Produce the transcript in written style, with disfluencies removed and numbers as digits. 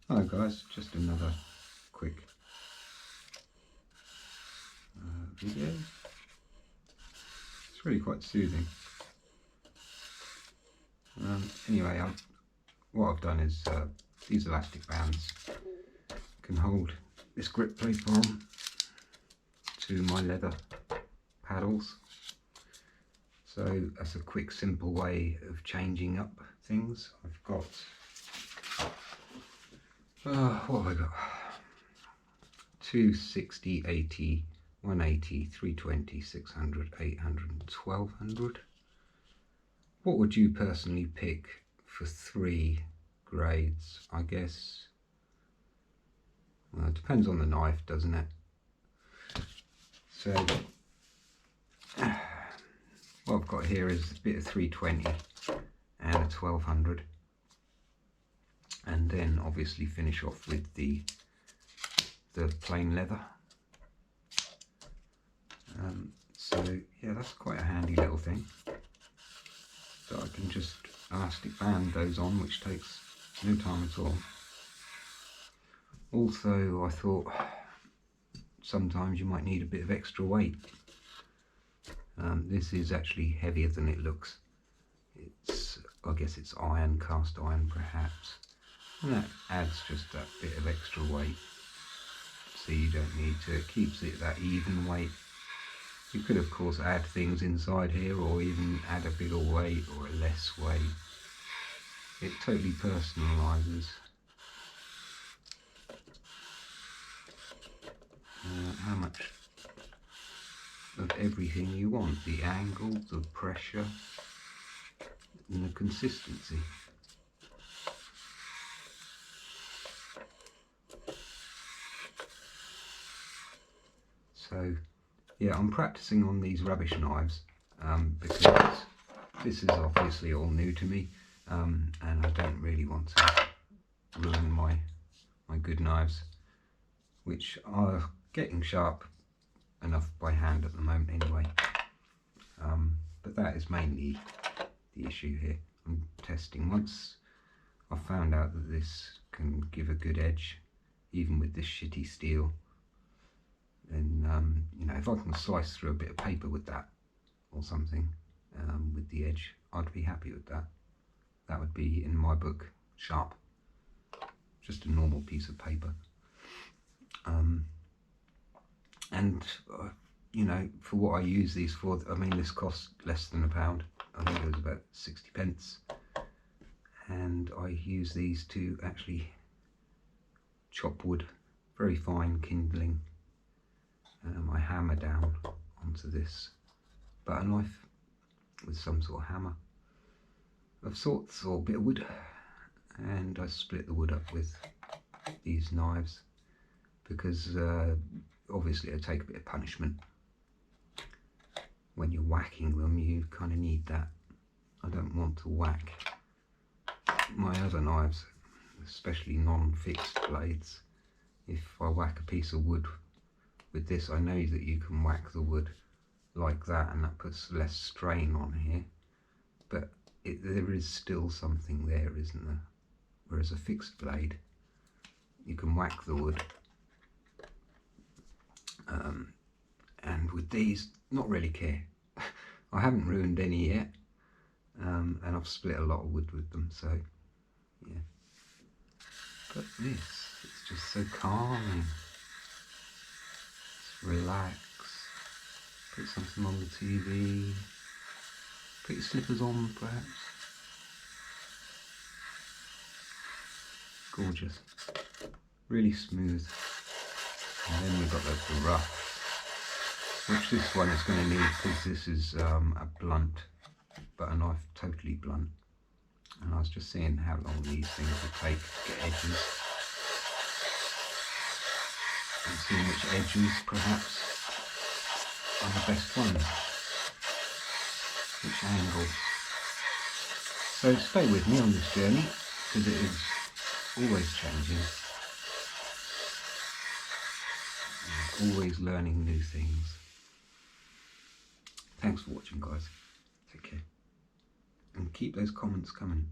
Hi guys, just another quick video. It's really quite soothing. Anyway, what I've done is these elastic bands can hold this grip paper on to my leather paddles. So that's a quick, simple way of changing up things. I've got, what have I got? 260, 80, 180, 320, 600, 800 and 1200. What would you personally pick for 3 grades? I guess, well, it depends on the knife, doesn't it? So what I've got here is a bit of 320 and a 1200, and then obviously finish off with the plain leather. So yeah, that's quite a handy little thing that I can just elastic band those on, which takes no time at all. Also, I thought sometimes you might need a bit of extra weight. This is actually heavier than it looks. I guess it's iron, cast iron perhaps, and that adds just that bit of extra weight. So you don't need to, it keeps it that even weight. You could of course add things inside here, or even add a bigger weight or a less weight. It totally personalises. How much of everything you want, the angle, the pressure and the consistency. So yeah, I'm practicing on these rubbish knives because this is obviously all new to me, and I don't really want to ruin my good knives, which are getting sharp enough by hand at the moment anyway. But that is mainly the issue here. I'm testing. Once I found out that this can give a good edge, even with this shitty steel, then you know, if I can slice through a bit of paper with that or something, with the edge, I'd be happy with that. That would be, in my book, sharp. Just a normal piece of paper. And you know, for what I use these for, I mean, this costs less than £1. I think it was about 60 pence. And I use these to actually chop wood, very fine kindling. I hammer down onto this butter knife with some sort of hammer of sorts, or a bit of wood, and I split the wood up with these knives because obviously I take a bit of punishment. When you're whacking them, you kind of need that. I don't want to whack my other knives, especially non-fixed blades. If I whack a piece of wood with this, I know that you can whack the wood like that and that puts less strain on here, but there is still something there, isn't there? Whereas a fixed blade, you can whack the wood, and with these, not really care. I haven't ruined any yet, and I've split a lot of wood with them, so yeah. But this, it's just so calming. Just relax, put something on the TV, put your slippers on perhaps. Gorgeous, really smooth. And then we've got the rough, which this one is going to need because this is a blunt butter knife, totally blunt. And I was just seeing how long these things would take to get edges, and seeing which edges perhaps are the best ones, which angle. So stay with me on this journey because it is always changing. Always learning new things. Thanks for watching, guys. Take care. And keep those comments coming.